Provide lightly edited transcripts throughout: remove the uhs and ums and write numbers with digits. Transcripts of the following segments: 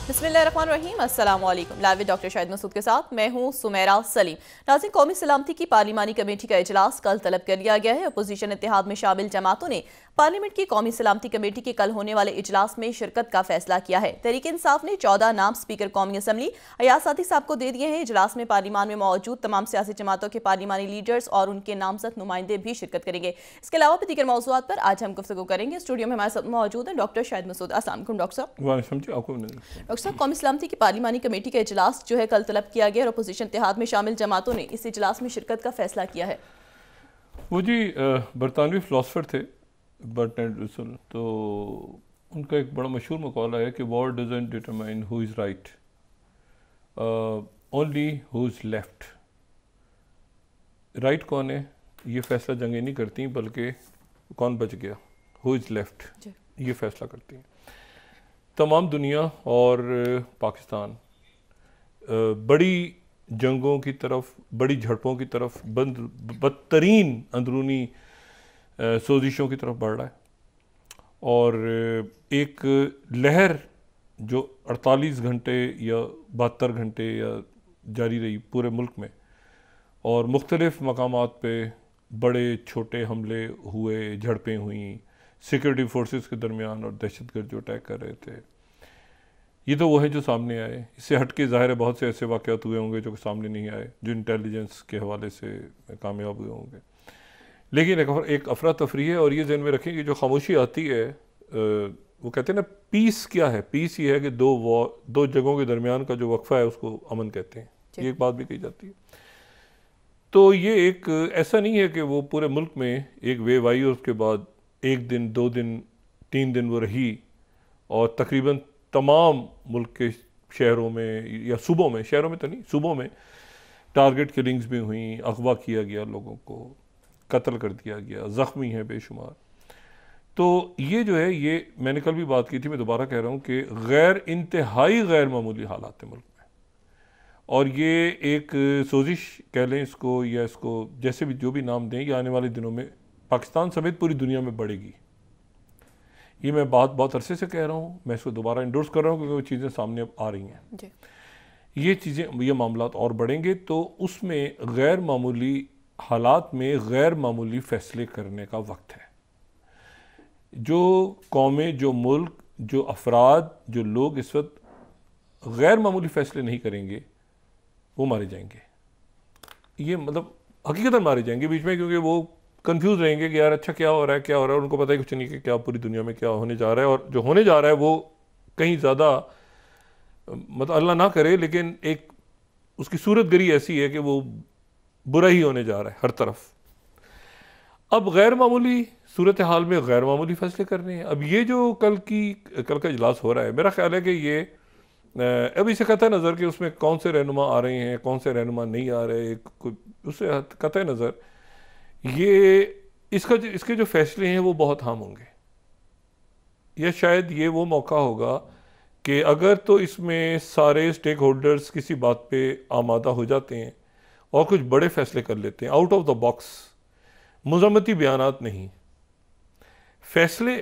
बिस्मिल्लाहिर्रहमानिर्रहीम, अस्सलाम वालेकुम। Live with doctor Shahid Masood के साथ मैं हूं सुमेरा सलीम। नाज़रीन, कौमी सलामती की पार्लिमानी कमेटी का इजलास कल तलब कर लिया गया है। अपोजिशन इत्तेहाद में शामिल जमातों ने पार्लियामेंट की कौमी सलामती कमेटी के कल होने वाले इजलास में शिरकत का फैसला किया है। तहरीक इंसाफ ने 14 नाम स्पीकर कौमी असम्बली अयाज सादी साहब को दे दिए हैं। इजलास में पार्लिमान में मौजूद तमाम सियासी जमातों के पार्लिमानी लीडर्स और उनके नामजद नुमाइंदे भी शिरकत करेंगे। इसके अलावा भी दीगर मौज़ूआत पर आज हम गुफ्तगू करेंगे। स्टूडियो में हमारे साथ मौजूद हैं डॉक्टर शाहिद मसूद। अस्सलाम वालेकुम डॉक्टर साहब। डॉक्टर साहब, कौमी सलामती की पार्लिमानी कमेटी का इजलास जो है कल तलब किया गया और अपोजिशन इत्तेहाद में शामिल जमातों ने इस इजलास में शिरकत का फैसला किया है। वो जी बरतानवी फ़िलासफ़र थे बर्टनैंड रसल, तो उनका एक बड़ा मशहूर मक़ाला है कि war doesn't determine who is right, only who is left. Right कौन है ये फ़ैसला जंगें नहीं करती, बल्कि कौन बच गया, हु इज़ लेफ्ट, ये फ़ैसला करती हैं। तमाम दुनिया और पाकिस्तान बड़ी जंगों की तरफ, बड़ी झड़पों की तरफ, बदतरीन अंदरूनी सोजिशों की तरफ बढ़ रहा है। और एक लहर जो 48 घंटे या 72 घंटे या जारी रही पूरे मुल्क में, और मुख्तलिफ मकामात पे बड़े छोटे हमले हुए, झड़पें हुई सिक्योरिटी फोर्सेस के दरमियान और दहशतगर्द जो अटैक कर रहे थे, ये तो वो है जो सामने आए। इससे हट के ज़ाहिर है बहुत से ऐसे वाक़यात हुए होंगे जो सामने नहीं आए, जो इंटेलिजेंस के हवाले से कामयाब हुए होंगे। लेकिन एक अफरा तफरी है, और ये ज़हन में रखें कि जो खामोशी आती है, वो कहते हैं ना, पीस क्या है? पीस ये है कि दो जगहों के दरमियान का जो वक्फा है उसको अमन कहते हैं। ये एक बात भी कही जाती है। तो ये एक ऐसा नहीं है कि वो पूरे मुल्क में एक वेव आई और उसके बाद एक दिन, 2 दिन, 3 दिन वो रही, और तकरीबन तमाम मुल्क के शहरों में या सूबों में, शहरों में तो नहीं, सूबों में टारगेट किलिंग्स भी हुई, अगवा किया गया, लोगों को कत्ल कर दिया गया, ज़ख्मी है बेशुमार। तो ये जो है, ये मैंने कल भी बात की थी, मैं दोबारा कह रहा हूँ कि इंतहाई गैर मामूली हालात है मुल्क में। और ये एक सोजिश कह लें इसको, या इसको जैसे भी जो भी नाम दें, ये आने वाले दिनों में पाकिस्तान समेत पूरी दुनिया में बढ़ेगी। ये मैं बहुत अरसे से कह रहा हूँ, मैं इसको दोबारा इंडोर्स कर रहा हूँ, क्योंकि वो चीज़ें सामने अब आ रही हैं। ये चीज़ें, ये मामलात और बढ़ेंगे, तो उसमें गैर मामूली हालात में गैर मामूली फ़ैसले करने का वक्त है। जो कौमें, जो मुल्क, जो अफराद, जो लोग इस वक्त गैर मामूली फ़ैसले नहीं करेंगे, वो मारे जाएंगे। ये मतलब हकीकतन मारे जाएंगे बीच में, क्योंकि वो कंफ्यूज रहेंगे कि यार अच्छा क्या हो रहा है, क्या हो रहा है। उनको पता है कुछ नहीं कि क्या पूरी दुनिया में क्या होने जा रहा है, और जो होने जा रहा है वो कहीं ज़्यादा, मतलब अल्लाह ना करे, लेकिन एक उसकी सूरत गरी ऐसी है कि वो बुरा ही होने जा रहा है हर तरफ। अब गैर मामूली सूरत हाल में गैर मामूली फैसले करने हैं। अब ये जो कल का इजलास हो रहा है, मेरा ख्याल है कि ये अब इसे कतई नज़र कि उसमें कौन से रहनुमा आ रहे हैं, कौन से रहनुमा नहीं आ रहे, उससे कतई नज़र ये इसके जो फैसले हैं वो बहुत अहम होंगे। या शायद ये वो मौका होगा कि अगर तो इसमें सारे स्टेक होल्डर्स किसी बात पे आमादा हो जाते हैं और कुछ बड़े फैसले कर लेते हैं, आउट ऑफ द बॉक्स, मुज़म्मती बयानात नहीं, फैसले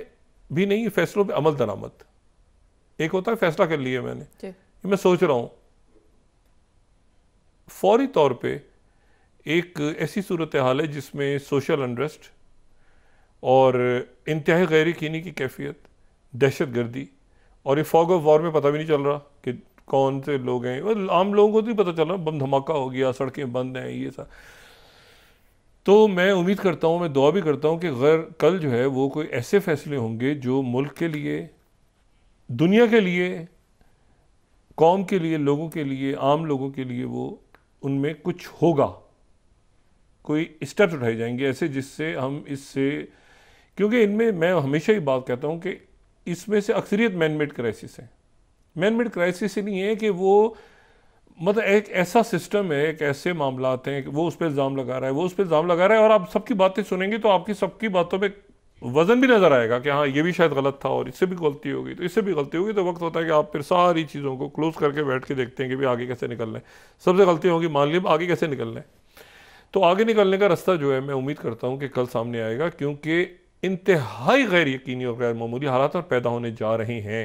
भी नहीं, फैसलों पे अमल दरामद। एक होता है फैसला कर लिया मैंने, ये मैं सोच रहा हूँ, फौरी तौर पे एक ऐसी सूरत हाल है जिसमें सोशल अनरेस्ट और इंतहाई गैर यकीनी की कैफियत, दहशत गर्दी, और ये फॉग ऑफ वॉर में पता भी नहीं चल रहा कि कौन से लोग हैं। आम लोगों को तो नहीं पता चल रहा, बम धमाका हो गया, सड़कें बंद हैं, ये सब। तो मैं उम्मीद करता हूँ, मैं दुआ भी करता हूँ कि कल जो है वो कोई ऐसे फैसले होंगे जो मुल्क के लिए, दुनिया के लिए, कौम के लिए, लोगों के लिए, आम लोगों के लिए, वो उनमें कुछ होगा, कोई स्टेप्स उठाए जाएंगे ऐसे जिससे हम इससे, क्योंकि इनमें मैं हमेशा ही बात कहता हूँ कि इसमें से अक्सरियत मैन मेड क्राइसिस है। मैन मेड क्राइसिस नहीं है कि वो, मतलब एक ऐसा सिस्टम है, एक ऐसे मामलात हैं कि वो उस पर इल्ज़ाम लगा रहा है, वो उस पर इल्ज़ाम लगा रहा है, और आप सबकी बातें सुनेंगे तो आपकी सबकी बातों पे वज़न भी नज़र आएगा कि हाँ ये भी शायद गलत था, और इससे भी गलती होगी, तो इससे भी गलती होगी। तो वक्त होता है कि आप फिर सारी चीज़ों को क्लोज करके बैठ के देखते हैं कि भाई आगे कैसे निकलना है। सबसे गलती होगी, मान ली, आगे कैसे निकलना है। तो आगे निकलने का रास्ता जो है, मैं उम्मीद करता हूँ कि कल सामने आएगा, क्योंकि इंतहाई गैर यकीनी और गैर मामूली हालात पैदा होने जा रहे हैं।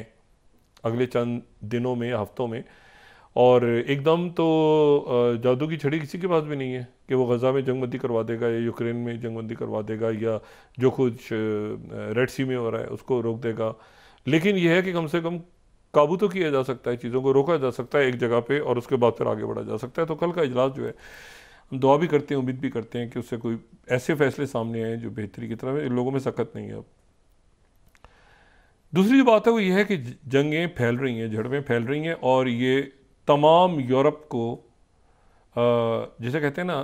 अगले चंद दिनों में या हफ्तों में। और एकदम तो जादू की छड़ी किसी के पास भी नहीं है कि वो गज़ा में जंगबंदी करवा देगा या यूक्रेन में जंगबंदी करवा देगा या जो कुछ रेड सी में हो रहा है उसको रोक देगा। लेकिन यह है कि कम से कम काबू तो किया जा सकता है, चीज़ों को रोका जा सकता है एक जगह पे, और उसके बाद फिर आगे बढ़ा जा सकता है। तो कल का इजलास जो है, हम दुआ भी करते हैं, उम्मीद भी करते हैं कि उससे कोई ऐसे फैसले सामने आए जो बेहतरी की तरफ है। लोगों में सख्त नहीं है। अब दूसरी जो बात है वो ये है कि जंगें फैल रही हैं, झड़पें फैल रही हैं, और ये तमाम यूरोप को जैसे कहते हैं ना,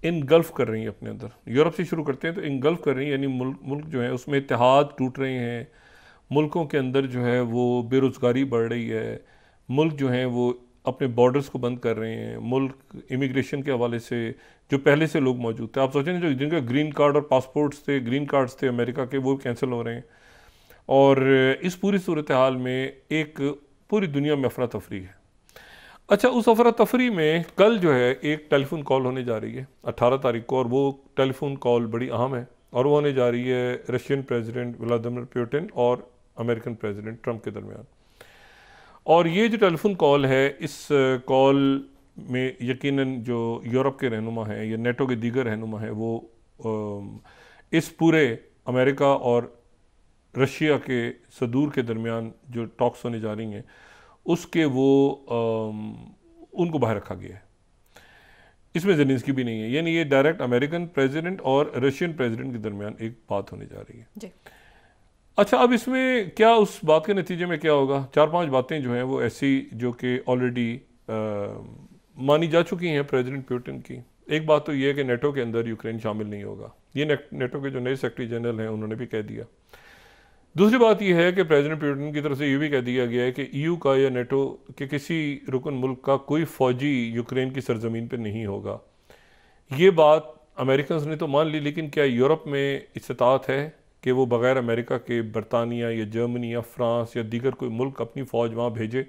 इनगल्फ कर रही हैं अपने अंदर। यूरोप से शुरू करते हैं तो इनगल्फ कर रही हैं, यानी मुल्क जो है उसमें इत्तेहाद टूट रहे हैं। मुल्कों के अंदर जो है वो बेरोज़गारी बढ़ रही है। मुल्क जो है वो अपने बॉर्डर्स को बंद कर रहे हैं। मुल्क इमिग्रेशन के हवाले से जो पहले से लोग मौजूद थे, आप सोचें जो जिनके ग्रीन कार्ड और पासपोर्ट्स थे, ग्रीन कार्ड्स थे अमेरिका के, वो कैंसिल हो रहे हैं। और इस पूरी सूरत हाल में एक पूरी दुनिया में अफरा तफरी है। अच्छा, उस अफरा तफरी में कल जो है एक टेलीफोन कॉल होने जा रही है 18 तारीख को, और वो टेलीफोन कॉल बड़ी अहम है, और वो होने जा रही है रशियन प्रेसिडेंट व्लादिमीर पुतिन और अमेरिकन प्रेसिडेंट ट्रंप के दरमियान। और ये जो टेलीफोन कॉल है, इस कॉल में यकीनन जो यूरोप के रहनुमा हैं या नेटो के दीगर रहनुमा हैं, वो इस पूरे अमेरिका और रशिया के सदूर के दरमियान जो टॉक्स होने जा रही हैं उसके वो उनको बाहर रखा गया है। इसमें ज़ेलेंस्की भी नहीं है, यानी ये डायरेक्ट अमेरिकन प्रेसिडेंट और रशियन प्रेसिडेंट के दरमियान एक बात होने जा रही है जी। अच्छा, अब इसमें क्या, उस बात के नतीजे में क्या होगा? 4-5 बातें जो हैं वो ऐसी जो कि ऑलरेडी मानी जा चुकी हैं प्रेसिडेंट पुतिन की। एक बात तो ये है कि नेटो के अंदर यूक्रेन शामिल नहीं होगा, ये नेटो के जो नए सेक्रेटरी जनरल हैं उन्होंने भी कह दिया। दूसरी बात यह है कि प्रेसिडेंट पुतिन की तरफ से ये भी कह दिया गया है कि ईयू का या नेटो के किसी रुकन मुल्क का कोई फ़ौजी यूक्रेन की सरजमीन पर नहीं होगा। ये बात अमेरिकन ने तो मान ली, लेकिन क्या यूरोप में इस्तात है कि वो बग़ैर अमेरिका के बरतानिया या जर्मनी या फ्रांस या दीगर कोई मुल्क अपनी फ़ौज वहाँ भेजे?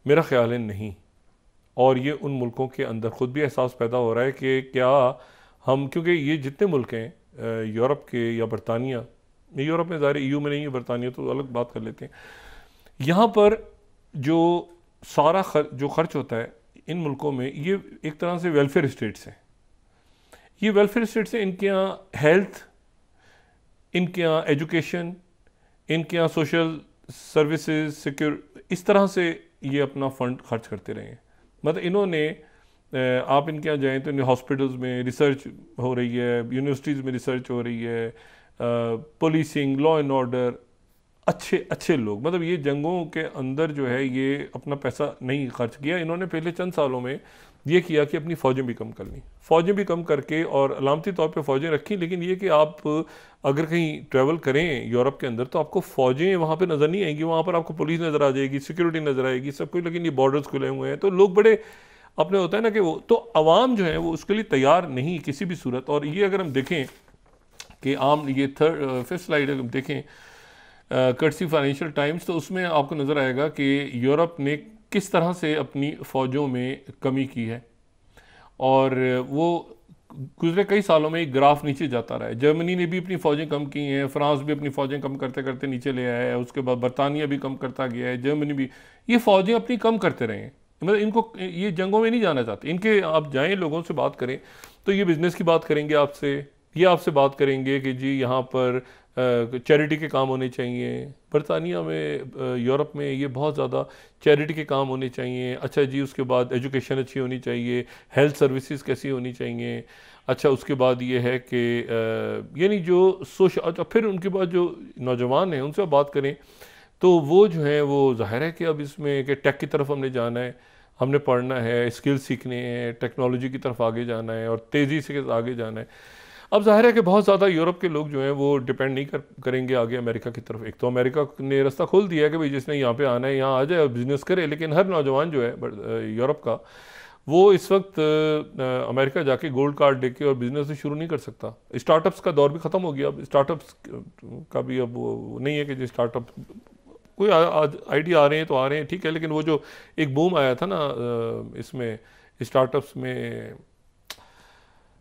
मेरा ख्याल है नहीं। और ये उन मुल्कों के अंदर ख़ुद भी एहसास पैदा हो रहा है कि क्या हम, क्योंकि ये जितने मुल्क हैं यूरोप के या बरतानिया, यूरोप में ज़ाहिर ईयू में नहीं है, बरतानिया तो अलग बात कर लेते हैं, यहाँ पर जो सारा जो खर्च होता है इन मुल्कों में, ये एक तरह से वेलफेयर स्टेट्स हैं। ये वेलफेयर स्टेट्स हैं, इनके यहाँ हेल्थ, इनके यहाँ एजुकेशन, इनके यहाँ सोशल सर्विसेज, सिक्योर, इस तरह से ये अपना फ़ंड खर्च करते रहे हैं। मतलब इन्होंने, आप इनके यहाँ जाएँ तो हॉस्पिटल्स में रिसर्च हो रही है, यूनिवर्सिटीज़ में रिसर्च हो रही है, पुलिसिंग, लॉ एंड ऑर्डर, अच्छे लोग, मतलब ये जंगों के अंदर जो है ये अपना पैसा नहीं खर्च किया इन्होंने। पहले चंद सालों में ये किया कि अपनी फ़ौजें भी कम कर लीं, फ़ौजें भी कम करके और अलामती तौर पे फ़ौजें रखी। लेकिन ये कि आप अगर कहीं ट्रैवल करें यूरोप के अंदर तो आपको फ़ौजें वहाँ पे नज़र नहीं आएंगी, वहाँ पर आपको पुलिस नज़र आ जाएगी, सिक्योरिटी नज़र आएगी, सब कुछ। लेकिन ये बॉर्डर्स खुले हुए हैं तो लोग बड़े अपने होता है ना कि वो, तो अवाम जो है वो उसके लिए तैयार नहीं किसी भी सूरत। और ये अगर हम देखें कि आम ये फिफ्थ स्लाइड अगर हम देखें कर्टसी फाइनेंशियल टाइम्स, तो उसमें आपको नज़र आएगा कि यूरोप ने किस तरह से अपनी फ़ौजों में कमी की है। और वो गुजरे कई सालों में एक ग्राफ नीचे जाता रहा है। जर्मनी ने भी अपनी फ़ौजें कम की हैं, फ्रांस भी अपनी फ़ौजें कम करते करते नीचे ले आया है, उसके बाद बरतानिया भी कम करता गया है, जर्मनी भी, ये फ़ौजें अपनी कम करते रहे हैं। मतलब इनको ये जंगों में नहीं जाना चाहते। इनके आप जाएँ लोगों से बात करें तो ये बिज़नेस की बात करेंगे आपसे, ये आपसे बात करेंगे कि जी यहाँ पर चैरिटी के काम होने चाहिए। बरतानिया में, यूरोप में ये बहुत ज़्यादा चैरिटी के काम होने चाहिए। अच्छा जी, उसके बाद एजुकेशन अच्छी होनी चाहिए, हेल्थ सर्विसेज कैसी होनी चाहिए। अच्छा, उसके बाद ये है कि यानी जो सोशल, अच्छा फिर उनके बाद जो नौजवान हैं उनसे बात करें तो वो जो है वो ज़ाहिर है कि अब इसमें कि टेक की तरफ हमने जाना है, हमने पढ़ना है, स्किल सीखने हैं, टेक्नोलॉजी की तरफ आगे जाना है और तेज़ी से आगे जाना है। अब जाहिर है कि बहुत ज़्यादा यूरोप के लोग जो हैं वो डिपेंड नहीं करेंगे आगे अमेरिका की तरफ। एक तो अमेरिका ने रास्ता खोल दिया है कि भाई जिसने यहाँ पे आना है यहाँ आ जाए और बिज़नेस करे, लेकिन हर नौजवान जो है यूरोप का, वो इस वक्त अमेरिका जाके गोल्ड कार्ड लेके और बिज़नेस से शुरू नहीं कर सकता। स्टार्टअप्स का दौर भी ख़त्म हो गया। अब स्टार्टअप्स का भी अब वो नहीं है कि जो स्टार्टअप कोई आइडिया आ रहे हैं तो आ रहे हैं, ठीक है, लेकिन वो जो एक बूम आया था ना इसमें स्टार्टअप्स में,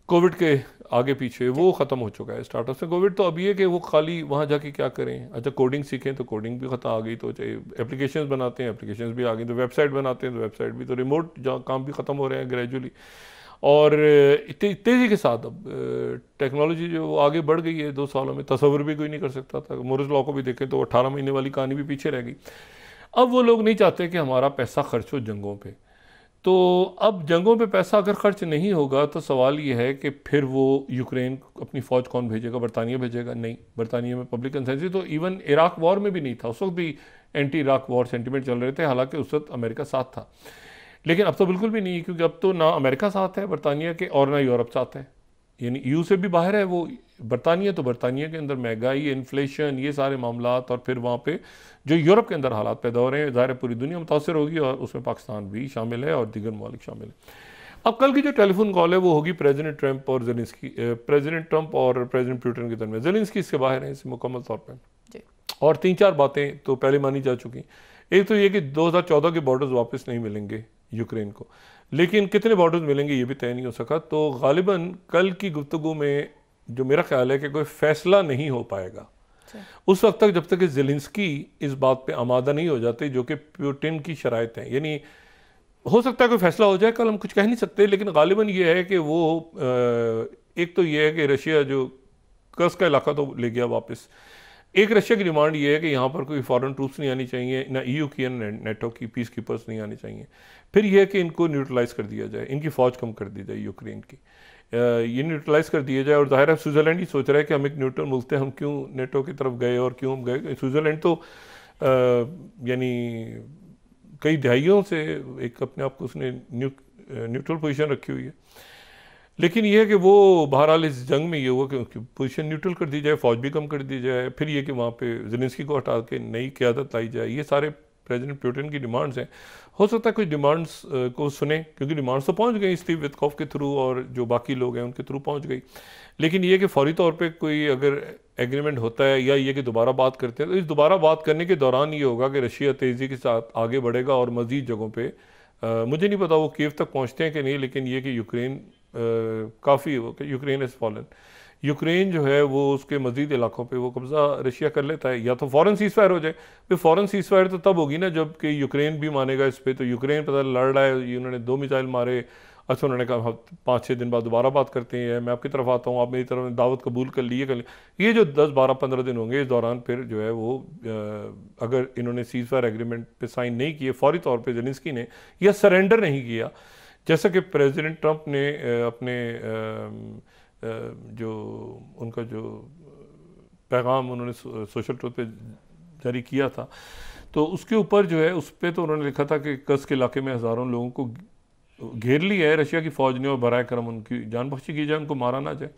कोविड के आगे पीछे वो ख़त्म हो चुका है स्टार्टअप से। कोविड तो अब ये कि वो खाली वहाँ जाके क्या करें, अच्छा कोडिंग सीखें तो कोडिंग भी ख़त्म आ गई, तो चाहिए एप्लीकेशंस बनाते हैं, एप्लीकेशंस भी आ गई, तो वेबसाइट बनाते हैं तो वेबसाइट भी, तो रिमोट काम भी ख़त्म हो रहे हैं ग्रेजुअली। और तेज़ी के साथ अब टेक्नोलॉजी जो आगे बढ़ गई है 2 सालों में, तस्वर भी कोई नहीं कर सकता था। मूर्स लॉ को भी देखें तो 18 महीने वाली कहानी भी पीछे रह गई। अब वो लोग नहीं चाहते कि हमारा पैसा खर्च हो जंगों पे, तो अब जंगों पे पैसा अगर खर्च नहीं होगा तो सवाल ये है कि फिर वो यूक्रेन अपनी फ़ौज कौन भेजेगा, बरतानिया भेजेगा? नहीं, बरतानिया में पब्लिक कंसेंसस, तो इवन इराक वॉर में भी नहीं था, उस वक्त भी एंटी इराक वॉर सेंटिमेंट चल रहे थे, हालांकि उस वक्त अमेरिका साथ था। लेकिन अब तो बिल्कुल भी नहीं, क्योंकि अब तो ना अमेरिका साथ है बरतानिया के और ना यूरोप साथ है, यानी ईयू से भी बाहर है वो बरतानिया। तो बरतानिया के अंदर महंगाई, इन्फ्लेशन, ये सारे मामलात, और फिर वहाँ पे जो यूरोप के अंदर हालात पैदा हो रहे हैं, ज़ाहिर पूरी दुनिया मुतासर होगी और उसमें पाकिस्तान भी शामिल है और दीगर ममालिक शामिल है। अब कल की जो टेलीफोन कॉल है वो होगी प्रेसिडेंट ट्रंप और जेलेंस्की, प्रेसिडेंट ट्रंप और प्रेसिडेंट पुतिन के दरमियान। जेलेंस्की इसके बाहर हैं इस मुकम्मल तौर पर, और 3-4 बातें तो पहले मानी जा चुकी। एक तो ये कि 2014 के बॉर्डर्स वापस नहीं मिलेंगे यूक्रेन को, लेकिन कितने बॉर्डर्स मिलेंगे ये भी तय नहीं हो सका। तो गालिबन कल की गुफ्तगू में जो मेरा ख्याल है कि कोई फैसला नहीं हो पाएगा उस वक्त तक जब तक कि जेलेंस्की इस बात पे आमादा नहीं हो जाते, जो कि पुतिन की शराइत हैं। यानी हो सकता है कोई फैसला हो जाए कल, हम कुछ कह नहीं सकते, लेकिन गालिबन ये है कि वो एक तो ये है कि रशिया जो कर्स का इलाका तो ले गया वापस। एक रशिया की डिमांड ये है कि यहाँ पर कोई फॉरेन ट्रूप्स नहीं आनी चाहिए, ना ईयू की ना नेटो की पीस कीपर्स नहीं आनी चाहिए। फिर यह है कि इनको न्यूट्रलाइज कर दिया जाए, इनकी फ़ौज कम कर दी जाए यूक्रेन की, ये न्यूट्रलाइज कर दिया जाए। और ज़ाहिर है स्विट्ज़रलैंड ही सोच रहा है कि हम एक न्यूट्रल मुल्क थे, हम क्यों नेटो की तरफ गए और क्यों हम गए। स्विट्ज़रलैंड तो यानी कई दहाइयों से एक अपने आप को उसने न्यूट्रल पोजीशन रखी हुई है, लेकिन यह है कि वो बहरहाल इस जंग में ये हुआ कि पोजीशन न्यूट्रल कर दी जाए, फ़ौज भी कम कर दी जाए, फिर ये कि वहाँ पे जेलेंस्की को हटा के नई क़यादत लाई जाए। ये सारे प्रेसिडेंट पुतिन की डिमांड्स हैं। हो सकता है कुछ डिमांड्स को सुने, क्योंकि डिमांड्स तो पहुँच गई स्टीव वित्कोफ के थ्रू और जो बाकी लोग हैं उनके थ्रू पहुँच गई, लेकिन ये कि फौरी तौर पे कोई अगर एग्रीमेंट होता है या ये कि दोबारा बात करते हैं, तो इस दोबारा बात करने के दौरान ये होगा कि रशिया तेज़ी के साथ आगे बढ़ेगा और मज़ीद जगहों पर, मुझे नहीं पता वो कीव तक पहुँचते हैं कि नहीं, लेकिन ये कि यूक्रेन काफ़ी यूक्रेन इज़ फॉलन, यूक्रेन जो है वो उसके मज़ीद इलाकों पे वो कब्ज़ा रशिया कर लेता है, या तो फ़ौरन सीज़ फायर हो जाए। फिर फ़ौरन सीज़ फायर तो तब होगी ना जब कि यूक्रेन भी मानेगा इस पर। तो यूक्रेन पता लड़ रहा है, उन्होंने 2 मिसाइल मारे, अच्छा उन्होंने कहा 5-6 दिन बाद दोबारा बात करते हैं, मैं आपकी तरफ आता हूँ, आप मेरी तरफ दावत कबूल कर लिए कर लिए। ये जो 10-12-15 दिन होंगे, इस दौरान फिर जो है वो अगर इन्होंने सीज़ फायर एग्रीमेंट पर साइन नहीं किए फौरी तौर पर जेलेंस्की ने, या सरेंडर नहीं किया, जैसा कि प्रेसिडेंट ट्रंप ने अपने जो उनका जो पैगाम उन्होंने सोशल ट्रूथ पे जारी किया था, तो उसके ऊपर जो है उस पर तो उन्होंने लिखा था कि कर्स के इलाके में हज़ारों लोगों को घेर लिया है रशिया की फ़ौज ने और बराए करम उनकी जान बख्शी की जाए, उनको मारा ना जाए।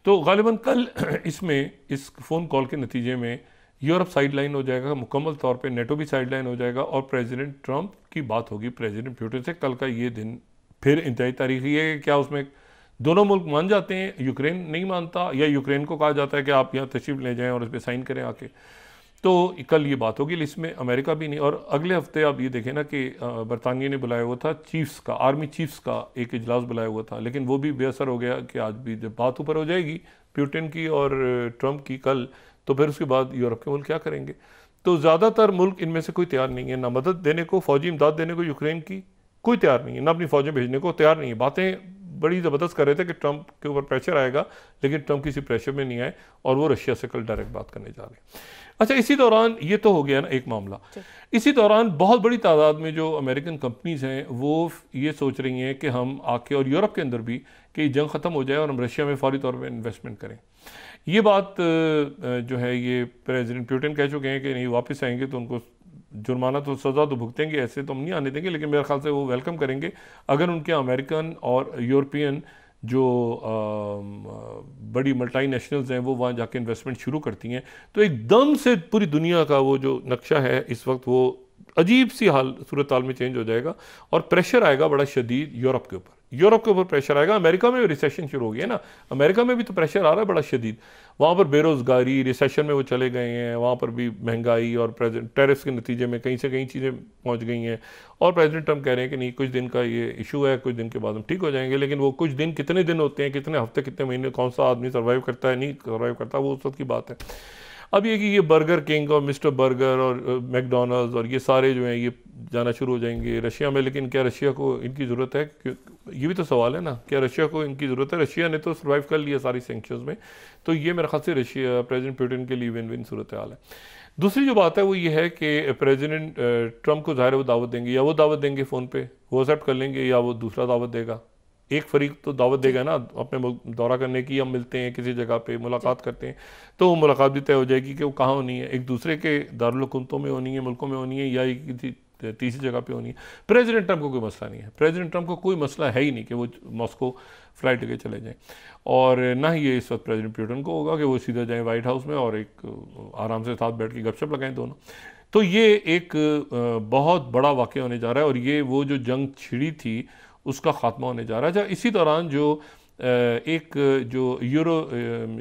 तो गालिबन कल इसमें इस फ़ोन कॉल के नतीजे में यूरोप साइड लाइन हो जाएगा मुकम्मल तौर पे, नेटो भी साइड लाइन हो जाएगा और प्रेसिडेंट ट्रंप की बात होगी प्रेसिडेंट पुतिन से। कल का ये दिन फिर इंतहाई तारीखी है कि क्या उसमें दोनों मुल्क मान जाते हैं, यूक्रेन नहीं मानता, या यूक्रेन को कहा जाता है कि आप यहाँ तशरीफ ले जाएं और इस पर साइन करें आके। तो कल ये बात होगी, इसमें अमेरिका भी नहीं। और अगले हफ्ते आप ये देखें ना कि बरतानिया ने बुलाया हुआ था चीफ्स का, आर्मी चीफ्स का एक इजलास बुलाया हुआ था, लेकिन वो भी बेअसर हो गया कि आज भी जब बात ऊपर हो जाएगी पुतिन की और ट्रंप की कल, तो फिर उसके बाद यूरोप के मुल्क क्या करेंगे। तो ज़्यादातर मुल्क इनमें से कोई तैयार नहीं है, ना मदद देने को, फौजी इमदाद देने को यूक्रेन की कोई तैयार नहीं है, ना अपनी फौजें भेजने को तैयार नहीं है। बातें बड़ी ज़बरदस्त कर रहे थे कि ट्रंप के ऊपर प्रेशर आएगा, लेकिन ट्रंप किसी प्रेशर में नहीं आए और वो रशिया से कल डायरेक्ट बात करने जा रहे हैं। अच्छा, इसी दौरान ये तो हो गया ना एक मामला, इसी दौरान बहुत बड़ी तादाद में जो अमेरिकन कंपनीज़ हैं वो ये सोच रही हैं कि हम आके, और यूरोप के अंदर भी, कि जंग ख़त्म हो जाए और हम रशिया में फौरी तौर पर इन्वेस्टमेंट करें। ये बात जो है ये प्रेसिडेंट पुतिन कह चुके हैं कि नहीं, वापस आएंगे तो उनको जुर्माना तो सज़ा तो भुगतेंगे, ऐसे तो हम नहीं आने देंगे, लेकिन मेरे ख्याल से वो वेलकम करेंगे अगर उनके अमेरिकन और यूरोपियन जो बड़ी मल्टी नेशनल्स हैं वो वहाँ जाके इन्वेस्टमेंट शुरू करती हैं। तो एकदम से पूरी दुनिया का वो जो नक्शा है इस वक्त वो अजीब सी सूरत हाल में चेंज हो जाएगा और प्रेशर आएगा बड़ा शदीद यूरोप के ऊपर। यूरोप के ऊपर प्रेशर आएगा। अमेरिका में भी रिसेशन शुरू हो गया ना, अमेरिका में भी तो प्रेशर आ रहा है बड़ा शदीद, वहाँ पर बेरोज़गारी, रिसेशन में वो चले गए हैं, वहाँ पर भी महंगाई और टेरिफ्स के नतीजे में कहीं से कहीं चीज़ें पहुँच गई हैं। और प्रेसिडेंट ट्रम्प कह रहे हैं कि नहीं, कुछ दिन का ये इशू है, कुछ दिन के बाद हम ठीक हो जाएंगे। लेकिन वो कुछ दिन कितने दिन होते हैं, कितने हफ्ते, कितने महीने, कौन सा आदमी सर्वाइव करता है, नहीं सर्वाइव करता, वो उस वक्त की बात है। अब ये कि ये बर्गर किंग और मिस्टर बर्गर और मैकडोनल्ड्स और ये सारे जो हैं ये जाना शुरू हो जाएंगे रशिया में। लेकिन क्या रशिया को इनकी ज़रूरत है? ये भी तो सवाल है ना, क्या रशिया को इनकी ज़रूरत है? रशिया ने तो सर्वाइव कर लिया सारी सैंक्शंस में, तो ये मेरे ख्याल से रशिया प्रेसिडेंट पुतिन के लिए विन विन सूरत हाल है। दूसरी जो बात है वो ये है कि प्रेसिडेंट ट्रम्प को ज़ाहिर वो दावत देंगे, या वो दावत देंगे फ़ोन पे, वो एक्सेप्ट कर लेंगे, या वो दूसरा दावत देगा। एक फरीक तो दावत देगा ना अपने दौरा करने की, हम मिलते हैं किसी जगह पे, मुलाकात करते हैं, तो वो मुलाकात भी तय हो जाएगी कि वो कहाँ होनी है, एक दूसरे के दारुल हुकूमतों में होनी है, मुल्कों में होनी है, या किसी तीसरी जगह पे होनी है। प्रेसिडेंट ट्रम्प को कोई मसला नहीं है, प्रेसिडेंट ट्रम्प को कोई मसला है ही नहीं कि वो मॉस्को फ्लाइट लेके चले जाएँ। और ना ही ये इस वक्त प्रेसिडेंट पुतिन को होगा कि वो सीधा जाएँ वाइट हाउस में और एक आराम से साथ बैठ के गपशप लगाएं दोनों। तो ये एक बहुत बड़ा वाक़या होने जा रहा है, और ये वो जो जंग छिड़ी थी उसका ख़ात्मा होने जा रहा है। इसी दौरान जो एक जो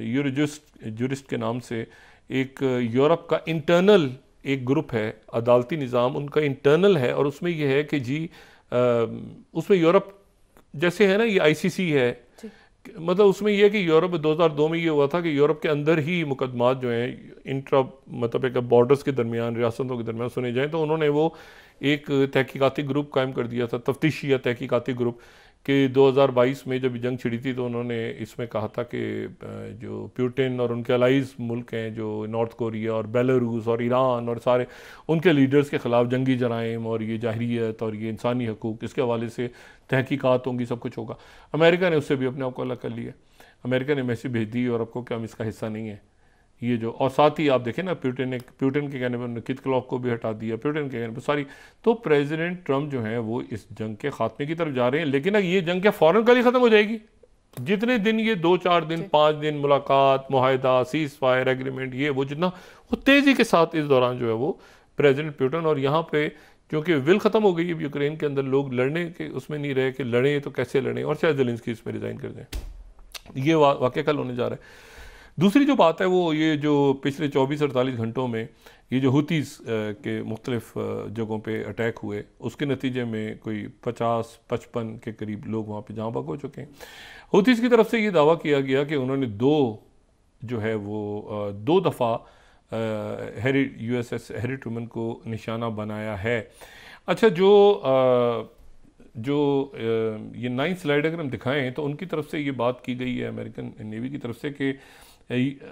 यूरोजुरिस्ट के नाम से एक यूरोप का इंटरनल एक ग्रुप है, अदालती निज़ाम उनका इंटरनल है, और उसमें यह है कि जी उसमें यूरोप जैसे है ना, ये आईसीसी है, मतलब उसमें यह है कि यूरोप 2002 में ये हुआ था कि यूरोप के अंदर ही मुकदमात जो हैं इंट्रा मतलब एक बॉर्डर्स के दरमियान, रियासतों के दरमियान सुने जाएँ, तो उन्होंने वो एक तहकीकाती ग्रुप कायम कर दिया था, तफ्तीशी या तहकीकाती ग्रुप, कि 2022 में जब जंग छिड़ी थी तो उन्होंने इसमें कहा था कि जो पुतिन और उनके अलाइज मुल्क हैं, जो नॉर्थ कोरिया और बेलारूस और ईरान और सारे, उनके लीडर्स के ख़िलाफ़ जंगी जराइम और ये जाहिरियत और ये इंसानी हकूक़, इसके हवाले से तहकीकात होंगी, सब कुछ होगा। अमेरिका ने उससे भी अपने आप को अलग कर लिया। अमेरिका ने मैसेज भेज दी यूरोप को कि हम इसका हिस्सा नहीं है। ये जो, और साथ ही आप देखें ना, पुतिन के कहने पर कित क्लॉक को भी हटा दिया, पुतिन के कहने पर सारी। तो प्रेसिडेंट ट्रम्प जो हैं वो इस जंग के खात्मे की तरफ जा रहे हैं। लेकिन ये जंग क्या फ़ौरन कल ही ख़त्म हो जाएगी? जितने दिन ये 2-4 दिन 5 दिन मुलाकात, मुआहिदा, सीज़ फायर एग्रीमेंट, ये वो जितना वो तेज़ी के साथ इस दौरान जो है वो प्रेसिडेंट पुतिन, और यहाँ पे क्योंकि विल ख़त्म हो गई है यूक्रेन के अंदर, लोग लड़ने के उसमें नहीं रहे कि लड़ें तो कैसे लड़ें, और शायद ज़ेलेंस्की इसमें रिज़ाइन कर दें। ये वाक़या कल होने जा रहा है। दूसरी जो बात है वो ये जो पिछले 24-48 घंटों में ये जो हुतीज़ के मुख्तलिफ जगहों पे अटैक हुए, उसके नतीजे में कोई 50-55 के करीब लोग वहाँ पे जाँ बहक हो चुके हैं। हुतीज़ की तरफ से ये दावा किया गया कि उन्होंने दो दफ़ा USS हैरी ट्रूमन को निशाना बनाया है। अच्छा, जो ये 9 स्लाइड अगर हम दिखाएं तो उनकी तरफ से ये बात की गई है अमेरिकन नेवी की तरफ से कि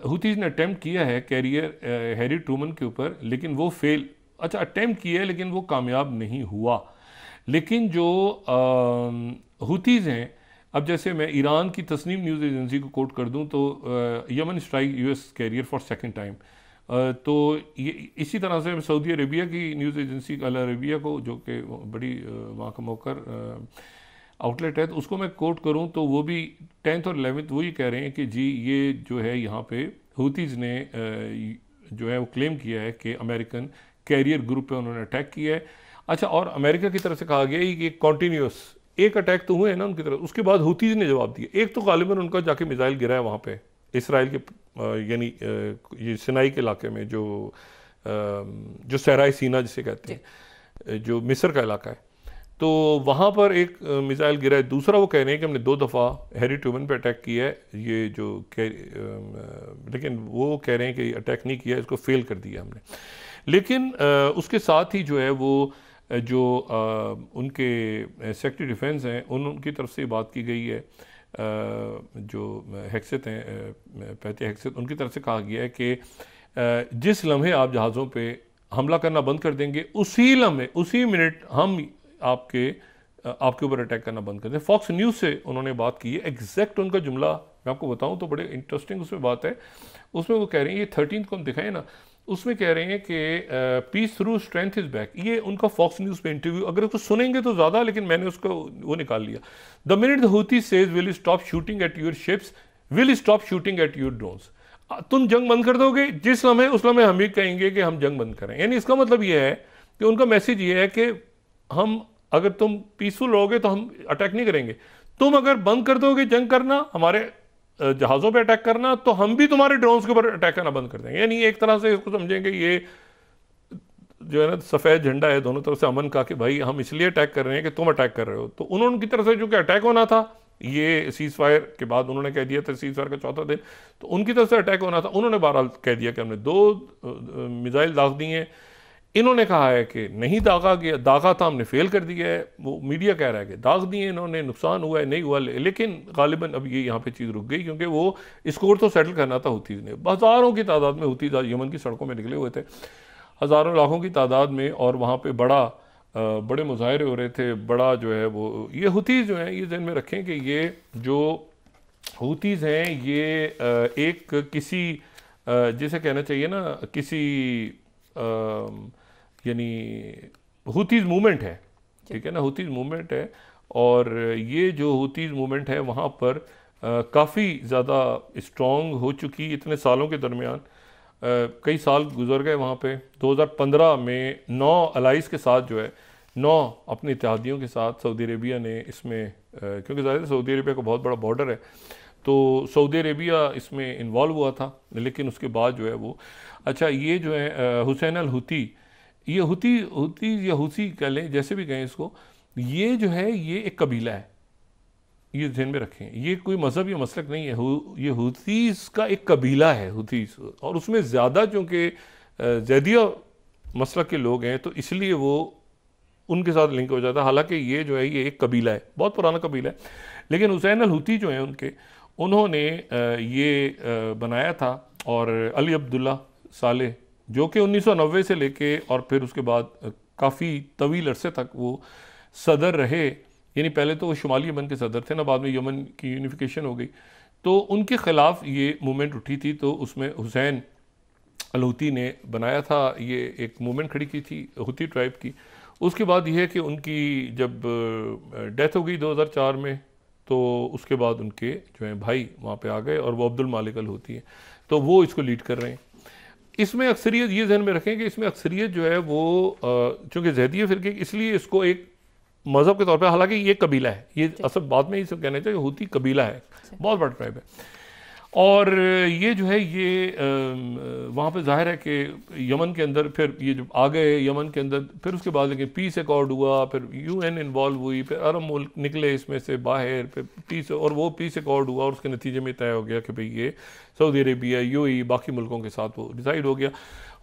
हुतीज़ ने अटैम्प्ट किया है कैरियर हैरी ट्रूमन के ऊपर, लेकिन वो अटैम्प्ट किया है लेकिन वो कामयाब नहीं हुआ। लेकिन जो हुतीज़ हैं, अब जैसे मैं ईरान की तस्नीम न्यूज़ एजेंसी को कोट कर दूं तो यमन strike US carrier for second time, तो ये इसी तरह से सऊदी अरेबिया की न्यूज़ एजेंसी अल अरेबिया को, जो कि बड़ी वहाँ का मौकर आउटलेट है, तो उसको मैं कोट करूं तो वो भी 10th और 11th वही कह रहे हैं कि जी ये जो है यहाँ पे हुतीज़ ने जो है वो क्लेम किया है कि अमेरिकन कैरियर ग्रुप पे उन्होंने अटैक किया है। अच्छा, और अमेरिका की तरफ से कहा गया कि कॉन्टीन्यूस एक अटैक तो हुए हैं ना उनकी तरफ, उसके बाद हुतीज़ ने जवाब दिया। एक तो गालिबन उनका जाके मिसाइल गिरा है वहाँ पे इसराइल के यानी ये सिनाई के इलाके में, जो सहराई सीना जिसे कहते हैं, जो मिस्र का इलाका है, तो वहाँ पर एक मिसाइल गिरा है। दूसरा वो कह रहे हैं कि हमने 2 दफ़ा हैरी ट्रूमन पे अटैक किया है, ये जो लेकिन वो कह रहे हैं कि अटैक नहीं किया, इसको फेल कर दिया हमने। लेकिन उसके साथ ही जो है वो जो उनके सेक्रेटरी डिफेंस हैं उनकी तरफ से बात की गई है, जो हेक्सेट हैं, पैती हेक्सेट, उनकी तरफ से कहा गया है कि जिस लम्हे आप जहाज़ों पे हमला करना बंद कर देंगे, उसी लम्हे उसी मिनट हम आपके ऊपर अटैक करना बंद कर दें। फॉक्स न्यूज़ से उन्होंने बात की है, एग्जैक्ट उनका जुमला मैं आपको बताऊं तो बड़े इंटरेस्टिंग उसमें बात है। उसमें वो कह रहे हैं, ये 13 को हम दिखाएं ना, उसमें कह रहे हैं कि peace through strength is back. ये उनका फॉक्स न्यूज़ पे इंटरव्यू, अगर उसको सुनेंगे तो ज़्यादा, लेकिन मैंने उसको वो निकाल लिया। The minute the Houthi says will stop shooting at your ships will stop shooting at your drones. तुम जंग बंद कर दोगे, जिस लम्हे उस लम्हे हम ही कहेंगे कि हम जंग बंद करें। यानी इसका मतलब ये है कि उनका मैसेज ये है कि हम, अगर तुम पीसफुल रहोगे तो हम अटैक नहीं करेंगे, तुम अगर बंद कर दोगे जंग करना, हमारे जहाज़ों पे अटैक करना, तो हम भी तुम्हारे ड्रोन्स के ऊपर अटैक करना बंद कर देंगे। यानी एक तरह से इसको समझेंगे ये जो है ना सफ़ेद झंडा है दोनों तरफ से अमन का, कि भाई हम इसलिए अटैक कर रहे हैं कि तुम अटैक कर रहे हो। तो उन्होंने उनकी तरफ से जो कि अटैक होना था, ये सीज़ फायर के बाद उन्होंने कह दिया था, सीज़ फायर का चौथा दिन, तो उनकी तरफ से अटैक होना था। उन्होंने बहरहाल कह दिया कि हमने 2 मिसाइल दाग दिए हैं। इन्होंने कहा है कि नहीं दागा गया, दागा था हमने फेल कर दिया है। वो मीडिया कह रहा है कि दाग दिए इन्होंने, नुकसान हुआ है, नहीं हुआ। लेकिन गालिबन अब ये यहाँ पे चीज़ रुक गई, क्योंकि वो स्कोर तो सेटल करना था हुतीज़ ने। हज़ारों की तादाद में हुतीज़ यमन की सड़कों में निकले हुए थे, हज़ारों लाखों की तादाद में, और वहाँ पे बड़े मुजाहरे हो रहे थे। बड़ा जो है वो ये हुतीज़ जो हैं, ये ज़हन में रखें कि ये जो हुतीज़ हैं ये एक किसी जिसे कहना चाहिए ना किसी यानी हुतीज़ मूवमेंट है, ठीक है ना, हुतीज़ मूवमेंट है। और ये जो हुतीज़ मूवमेंट है वहाँ पर काफ़ी ज़्यादा स्ट्रॉन्ग हो चुकी इतने सालों के दरमियान। कई साल गुजर गए वहाँ पे। 2015 में 9 अलाइज़ के साथ जो है, 9 अपने इत्तेहादियों के साथ सऊदी अरेबिया ने इसमें क्योंकि ज़ाहिर है सऊदी अरेबिया का बहुत बड़ा बॉर्डर है, तो सऊदी अरेबिया इसमें इन्वॉल्व हुआ था। लेकिन उसके बाद जो है वो अच्छा ये जो है हुसैन अल हुती, ये हुती या हुसी कह लें, जैसे भी कहें इसको, ये जो है ये एक कबीला है, ये ध्यान में रखें। ये कोई मज़हब या मसलक नहीं है, ये हुतीज़ का एक कबीला है हुतीज़, और उसमें ज़्यादा चूँकि ज़ैदिया मसलक के लोग हैं तो इसलिए वो उनके साथ लिंक हो जाता है। हालांकि ये जो है ये एक कबीला है, बहुत पुराना कबीला है। लेकिन हुसैन अल हुती जो हैं उन्होंने ये बनाया था, और अली अब्दुल्ला सालेह जो कि 1990 से लेके और फिर उसके बाद काफ़ी तवील अरसे तक वो सदर रहे, यानी पहले तो वो शुमाली यमन के सदर थे ना, बाद में यमन की यूनिफिकेशन हो गई, तो उनके ख़िलाफ़ ये मूवमेंट उठी थी। तो उसमें हुसैन अल हुती ने बनाया था, ये एक मूवमेंट खड़ी की थी हुती ट्राइब की। उसके बाद यह है कि उनकी जब डेथ हो गई 2004 में, तो उसके बाद उनके जो हैं भाई वहाँ पे आ गए, और वो अब्दुल मालिक अल हुती हैं, तो वो इसको लीड कर रहे हैं। इसमें अक्सरियत ये ध्यान में रखें कि इसमें अक्सरियत जो है वो चूँकि ज़ैदिया फ़िरके, इसलिए इसको एक मज़हब के तौर पे, हालांकि ये कबीला है, ये असल बाद में ही सब कहना चाहिए, हुती कबीला है, बहुत बड़ा ट्राइब है। और ये जो है ये वहाँ पे जाहिर है कि यमन के अंदर फिर ये जब आ गए यमन के अंदर, फिर उसके बाद लेकिन पीस अकॉर्ड हुआ, फिर UN इन्वॉल्व हुई, फिर अरब मुल्क निकले इसमें से बाहर, फिर पीस, और वो पीस अकॉर्ड हुआ, और उसके नतीजे में तय हो गया कि भाई ये सऊदी अरेबिया, UAE, बाकी मुल्कों के साथ वो डिसाइड हो गया।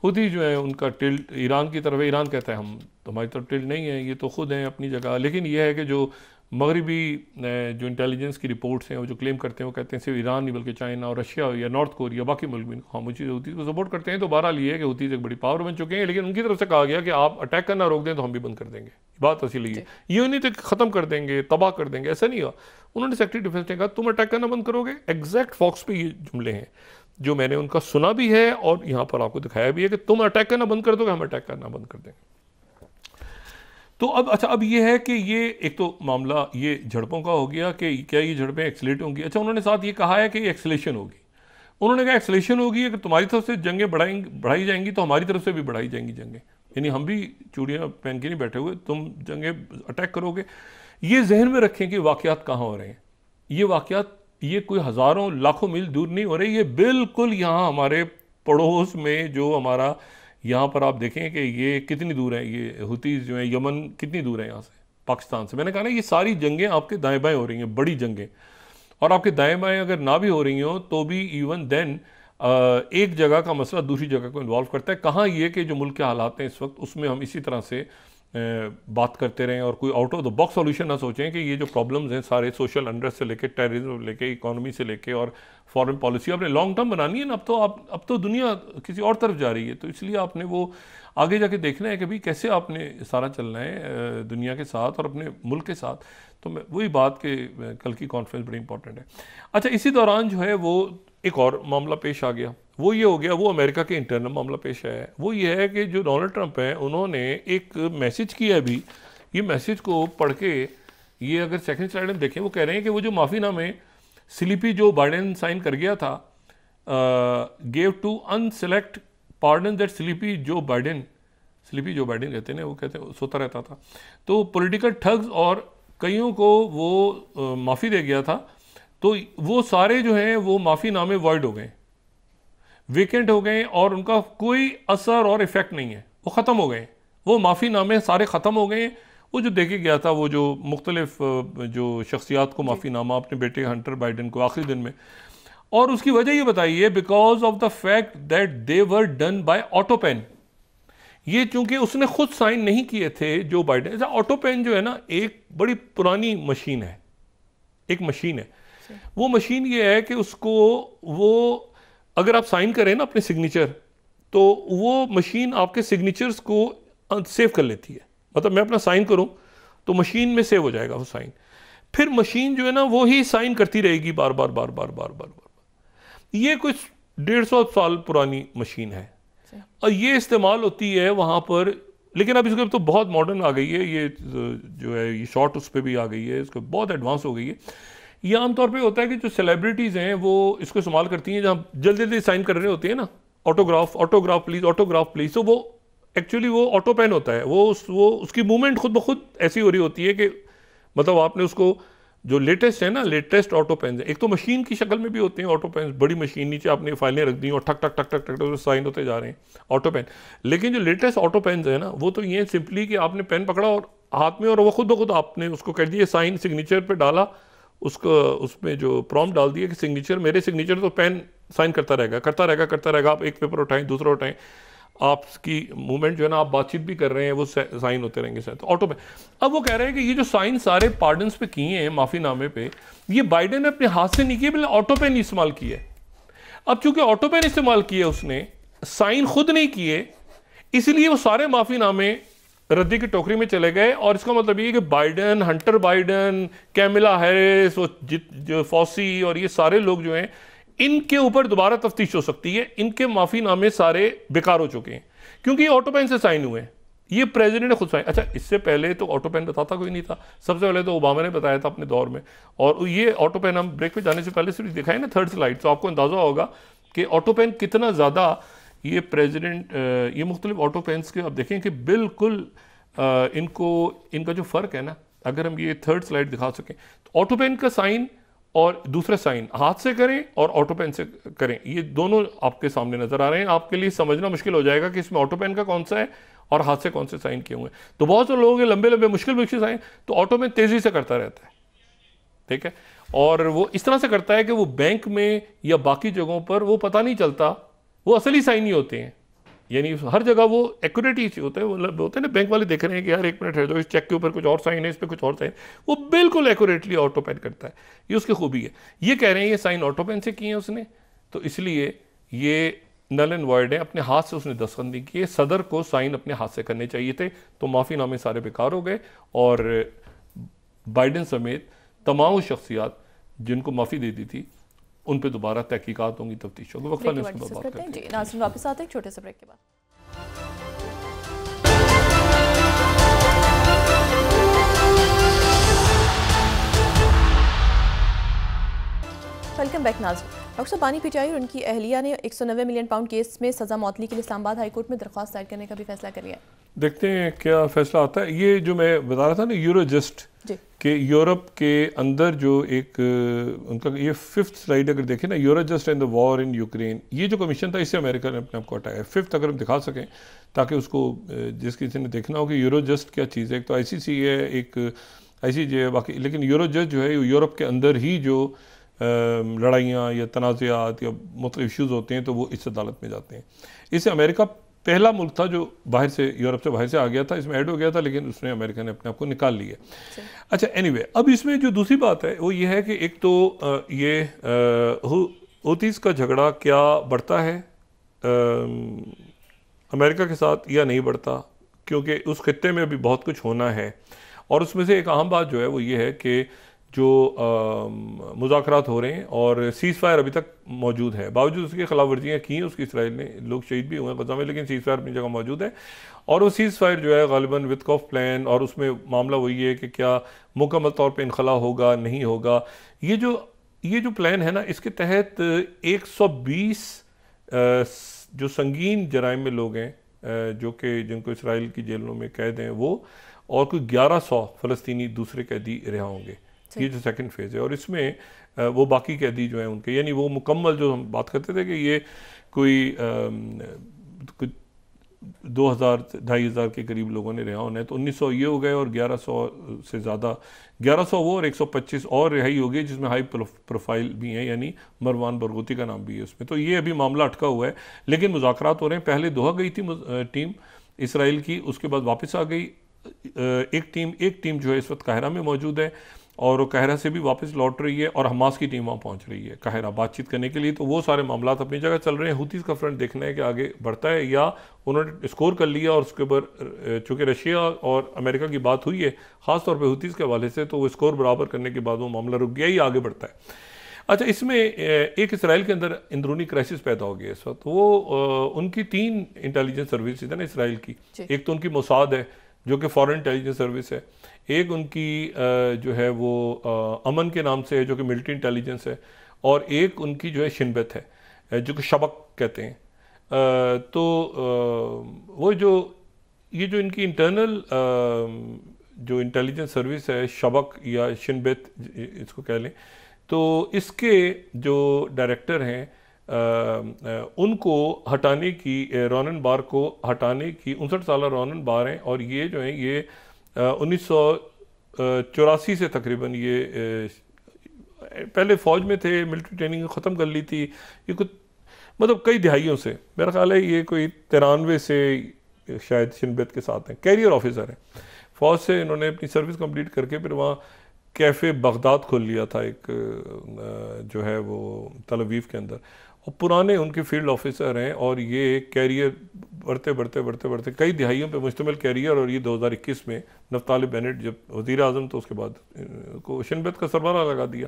हुती जो है उनका टिल्ट ईरान की तरफ है। ईरान कहता है हम हमारी तरफ टिल्ट नहीं है, ये तो खुद हैं अपनी जगह। लेकिन यह है कि जो मगरबी जो इंटेलिजेंस की रिपोर्ट्स हैं वो जो क्लेम करते हैं, वो कहते हैं सिर्फ ईरान नहीं बल्कि चाइना और रशिया या नॉर्थ कोरिया, बाकी मुल्क भी खामोशी हुती को सपोर्ट करते हैं। तो बहरहाल ये है कि हुती एक बड़ी पावर बन चुके हैं, लेकिन उनकी तरफ से कहा गया कि आप अटैक करना रोक दें तो हम भी बंद कर देंगे। बात असल ये नहीं तो ख़त्म कर देंगे, तबाह कर देंगे, ऐसा नहीं हुआ। उन्होंने सेक्रेटरी डिफेंस ने कहा तुम अटैक करना बंद करोगे। एग्जैक्ट फॉक्स पे ये जुमले हैं जो मैंने उनका सुना भी है और यहाँ पर आपको दिखाया भी है कि तुम अटैक करना बंद कर दोगे, हम अटैक करना बंद कर देंगे। तो अब अच्छा, अब ये है कि ये एक तो मामला ये झड़पों का हो गया कि क्या ये झड़पें एक्सलेट होंगी। अच्छा, उन्होंने साथ ये कहा है कि ये एक्सलेशन होगी। उन्होंने कहा एक्सलेशन होगी, अगर तुम्हारी तरफ से जंगें बढ़ाई जाएंगी तो हमारी तरफ से भी बढ़ाई जाएंगी जंगें, यानी हम भी चूड़ियाँ पहन के नहीं बैठे हुए, तुम जंगें अटैक करोगे। ये जहन में रखें कि वाक़यात कहाँ हो रहे हैं। ये वाक़यात ये कोई हज़ारों लाखों मील दूर नहीं हो रहे, ये बिल्कुल यहाँ हमारे पड़ोस में जो हमारा यहाँ पर आप देखें कि ये कितनी दूर है, ये हुतीज़ जो है यमन कितनी दूर है यहाँ से, पाकिस्तान से। मैंने कहा ना ये सारी जंगें आपके दाएं बाएं हो रही हैं, बड़ी जंगें, और आपके दाएं बाएं अगर ना भी हो रही हो तो भी इवन देन एक जगह का मसला दूसरी जगह को इन्वॉल्व करता है। कहाँ ये कि जो मुल्क के हालात हैं इस वक्त, उसमें हम इसी तरह से बात करते रहें और कोई out of the box solution ना सोचें कि ये जो प्रॉब्लम्स हैं सारे सोशल अनरेस्ट से लेके, टेररिज्म से लेके, इकोनॉमी से लेके और फॉरेन पॉलिसी आपने लॉन्ग टर्म बनानी है ना। अब तो दुनिया किसी और तरफ जा रही है, तो इसलिए आपने वो आगे जाके देखना है कि भाई कैसे आपने सारा चलना है दुनिया के साथ और अपने मुल्क के साथ। तो मैं वही बात के कल की कॉन्फ्रेंस बड़ी इंपॉर्टेंट है। अच्छा, इसी दौरान जो है वो एक और मामला पेश आ गया, वो ये हो गया, वो अमेरिका के इंटरनल मामला पेश है। वो ये है कि जो डोनाल्ड ट्रंप हैं उन्होंने एक मैसेज किया अभी, ये मैसेज को पढ़ के ये अगर सेकंड स्लाइड में देखें, वो कह रहे हैं कि वो जो माफ़ीनामे स्लीपी जो बाइडेन साइन कर गया था, gave to unselect pardon that sleepy Joe Biden कहते हैं, वो कहते हैं सोता रहता था, तो पॉलिटिकल ठग्स और कईयों को वो माफ़ी दे गया था, तो वो सारे जो हैं वो माफ़ी नामे वॉइड हो गए, वेकेंट हो गए और उनका कोई असर और इफ़ेक्ट नहीं है, वो ख़त्म हो गए, वो माफ़ी नामे सारे ख़त्म हो गए। वो जो देखे गया था, वो जो मुख्तलिफ जो शख्सियात को माफ़ी नामा अपने बेटे हंटर बाइडन को आखिरी दिन में, और उसकी वजह ये बताइए because of the fact that they were done by auto pen. ये चूंकि उसने खुद साइन नहीं किए थे जो बाइडन, ऑटो पेन जो है ना एक बड़ी पुरानी मशीन है, एक मशीन है। वो मशीन ये है कि उसको वो अगर आप साइन करें ना अपने सिग्नेचर, तो वो मशीन आपके सिग्नेचर्स को सेव कर लेती है। मतलब मैं अपना साइन करूं तो मशीन में सेव हो जाएगा वो साइन, फिर मशीन जो है ना वो ही साइन करती रहेगी बार बार बार बार बार बार बार। ये कुछ 150 साल पुरानी मशीन है और ये इस्तेमाल होती है वहाँ पर, लेकिन अब इसके तो बहुत मॉडर्न आ गई है, ये जो है ये शॉट उस पर भी आ गई है, इसको बहुत एडवांस हो गई है। ये आमतौर पे होता है कि जो सेलिब्रिटीज़ हैं वो इसको इस्तेमाल करती हैं, जहाँ जल्दी जल्दी साइन कर रहे होते हैं ना, ऑटोग्राफ प्लीज़, तो वो एक्चुअली वो ऑटो पेन होता है, वो उसकी मूवमेंट खुद ब खुद ऐसी हो रही होती है कि मतलब आपने उसको जो लेटेस्ट है ना, लेटेस्ट ऑटो पेन है, एक तो मशीन की शक्ल में भी होते हैं ऑटो पेन, बड़ी मशीन, नीचे आपने फाइलें रख दी और ठक ठक ठक ठक ठक ठक साइन होते जा रहे हैं ऑटो पेन। लेकिन जो लेटेस्ट ऑटो पेन है ना, वो तो ये सिंपली कि आपने पेन पकड़ा और हाथ में, और वो खुद ब खुद आपने उसको कर दिया साइन, सिग्नेचर पे डाला, उसको उसमें जो प्रॉम्प्ट डाल दिया कि सिग्नेचर, मेरे सिग्नेचर, तो पेन साइन करता रहेगा। आप एक पेपर उठाएं, दूसरा उठाएं, आपकी मूवमेंट जो है ना, आप बातचीत भी कर रहे हैं, वो साइन होते रहेंगे तो ऑटो पे। अब वो कह रहे हैं कि ये जो साइन सारे पार्डन्स पे किए हैं, माफ़ीनामे पे, ये बाइडेन ने अपने हाथ से नहीं किए, बल्कि ऑटो पेन इस्तेमाल किए। अब चूंकि ऑटो पेन इस्तेमाल किए उसने, साइन खुद नहीं किए, इसलिए वो सारे माफ़ीनामे रद्दी की टोकरी में चले गए। और इसका मतलब ये कि Biden, Hunter Biden, Kamala Harris, Joe Fauci और ये सारे लोग जो हैं, इनके ऊपर दोबारा तफ्तीश हो सकती है। इनके माफीनामे सारे बेकार हो चुके हैं क्योंकि ऑटो पेन से साइन हुए हैं, ये प्रेसिडेंट ने खुद साइन। अच्छा, इससे पहले तो ऑटो पेन बताता कोई नहीं था, सबसे पहले तो ओबामा ने बताया था अपने दौर में। और ये ऑटो पेन, हम ब्रेक पे जाने से पहले सिर्फ दिखाए ना थर्ड स्लाइड, तो आपको अंदाजा होगा कि ऑटो पेन कितना ज़्यादा ये प्रेसिडेंट, ये मुख्तलिफ ऑटो पेन्स के अब देखें कि बिल्कुल इनका जो फ़र्क है ना, अगर हम ये थर्ड स्लाइड दिखा सकें, तो ऑटो पेन का साइन और दूसरा साइन हाथ से करें और ऑटो पेन से करें, ये दोनों आपके सामने नजर आ रहे हैं। आपके लिए समझना मुश्किल हो जाएगा कि इसमें ऑटो पेन का कौन सा है और हाथ से कौन से साइन किए हुए हैं। तो बहुत से लोग लंबे लंबे मुश्किल साइन तो ऑटो पेन तेजी से करता रहता है, ठीक है, और वो इस तरह से करता है कि वो बैंक में या बाकी जगहों पर वो पता नहीं चलता, वो असली साइन ही होते हैं, यानी हर जगह वो एक्यूरेट ही होता है। वो होते हैं ना, बैंक वाले देख रहे हैं कि यार एक मिनट है, जो इस चेक के ऊपर कुछ और साइन है, इस पर कुछ और साइन, वो बिल्कुल एक्यूरेटली ऑटो पेन करता है। ये उसकी खूबी है। ये कह रहे हैं ये साइन ऑटो पेन से किए हैं उसने, तो इसलिए ये नल एंड वॉइड है, अपने हाथ से उसने दस्तखत नहीं किए। सदर को साइन अपने हाथ से करने चाहिए थे, तो माफ़ीनामे सारे बेकार हो गए और बाइडेन समेत तमाम शख्सियात जिनको माफ़ी दे दी थी उन पे दोबारा तहकीकात होंगी, तफ्तीश होगी। वक्फा न्यूज़ में बात करते हैं जी। नाज़रीन वापस आते हैं छोटे से ब्रेक के बाद। वेलकम बैक नाज़रीन। डॉक्टर बानी पिचाई और उनकी अहलिया ने 190 मिलियन पाउंड केस में सजा मौतली के लिए इस्लामाबाद हाईकोर्ट में दरख्वास्त दायर करने का भी फैसला कर लिया। देखते हैं क्या फैसला आता है। ये जो मैं बता रहा था ना, यूरोजस्ट के यूरोप के अंदर जो एक उनका ये 5th स्लाइड अगर देखें ना, Eurojust and the war in Ukraine, ये जो कमीशन था इससे अमेरिका ने अपने आपको हटाया। 5th अगर हम दिखा सकें ताकि उसको जिस किसी ने देखना हो कि यूरोजस्ट क्या चीज़ है। एक तो ICC है, एक ICJ है, बाकी लेकिन यूरोजस्ट जो है यूरोप के अंदर ही जो लड़ाइयाँ या तनाज़ात या मुख्तलिफ इश्यूज़ होते हैं तो वो इस अदालत में जाते हैं। इससे अमेरिका पहला मुल्क था जो बाहर से, यूरोप से बाहर से आ गया था, इसमें ऐड हो गया था, लेकिन उसने अमेरिका ने अपने आप को निकाल लिया। अच्छा, एनीवे, अब इसमें जो दूसरी बात है वो ये है कि एक तो ये हूतीज़ का झगड़ा क्या बढ़ता है अमेरिका के साथ या नहीं बढ़ता, क्योंकि उस खित्ते में अभी बहुत कुछ होना है। और उसमें से एक अहम बात जो है वो ये है कि जो मुज़ाकरात हो रहे हैं और सीज़ फायर अभी तक मौजूद है, बावजूद उसकी खिलाफ वर्जियाँ की हैं उसकी, इसराइल ने लोग शहीद भी हुए हैं गज़ा में, लेकिन सीज़ फायर अपनी जगह मौजूद है। और वो सीज़ फायर जो है गालिबन वित्कॉफ प्लान, और उसमें मामला वही है कि क्या मुकम्मल तौर पे इनखला होगा नहीं होगा। ये जो प्लान है ना, इसके तहत 120 जो संगीन जराइम में लोग हैं जो कि जिनको इसराइल की जेलों में कैद हैं वो, और कोई 1100 फ़लस्तीनी दूसरे कैदी रिहा होंगे। ये जो सेकंड फेज़ है, और इसमें वो बाकी कैदी जो हैं उनके, यानी वो मुकम्मल जो हम बात करते थे कि ये कोई 2000-2500 के करीब लोगों ने रिहा होना है, तो 1900 ये हो गए, और 1100 से ज़्यादा, 1100 वो और 125 और रिहाई हो गई, जिसमें हाई प्रोफाइल भी हैं, यानी मरवान बरगोती का नाम भी है उसमें। तो ये अभी मामला अटका हुआ है, लेकिन मुज़ाकरात हो रहे हैं। पहले दोहा गई थी टीम इसराइल की, उसके बाद वापस आ गई एक टीम जो है इस वक्त काहिरा में मौजूद है, और वो काहिरा से भी वापस लौट रही है, और हमास की टीम वहाँ पहुँच रही है काहिरा बातचीत करने के लिए। तो वो सारे मामला अपनी जगह चल रहे हैं। हुतीज़ का फ्रंट देखना है कि आगे बढ़ता है या उन्होंने स्कोर कर लिया, और उसके ऊपर चूँकि रशिया और अमेरिका की बात हुई है ख़ासतौर पर हुतीज़ के हवाले से, तो वो स्कोर बराबर करने के बाद वो मामला रुक गया, या आगे बढ़ता है। अच्छा, इसमें एक इसराइल के अंदर अंदरूनी क्राइसिस पैदा हो गया इस वक्त। वो उनकी 3 इंटेलिजेंस सर्विसेज है ना इसराइल की। एक तो उनकी मोसाद है जो कि फॉरेन इंटेलिजेंस सर्विस है, एक उनकी जो है वो अमन के नाम से है जो कि मिलिट्री इंटेलिजेंस है, और एक उनकी जो है शिनबेत है जो कि शबक कहते हैं। तो वो जो ये जो इनकी इंटरनल जो इंटेलिजेंस सर्विस है, शबक या शिनबेत इसको कह लें, तो इसके जो डायरेक्टर हैं उनको हटाने की, रोनन बार को हटाने की, 59 साल रोनन बार हैं, और ये जो हैं ये 1984 से तकरीबन ये पहले फ़ौज में थे, मिलिट्री ट्रेनिंग ख़त्म कर ली थी, ये कुछ मतलब कई दिहाइयों से, मेरा ख्याल है ये कोई 93 से शायद शिनबेत के साथ हैं, कैरियर ऑफिसर हैं फ़ौज से। इन्होंने अपनी सर्विस कंप्लीट करके फिर वहाँ कैफ़े बगदाद खोल लिया था एक जो है वो तल अवीव के अंदर, और पुराने उनके फील्ड ऑफिसर हैं, और ये कैरियर बढ़ते कई दिहाइयों पे मुश्तमिल कैरियर। और ये 2021 में नफ्ताली बेनेट जब वज़ीर आज़म, तो उसके बाद को शिनबेत का सरबराह लगा दिया।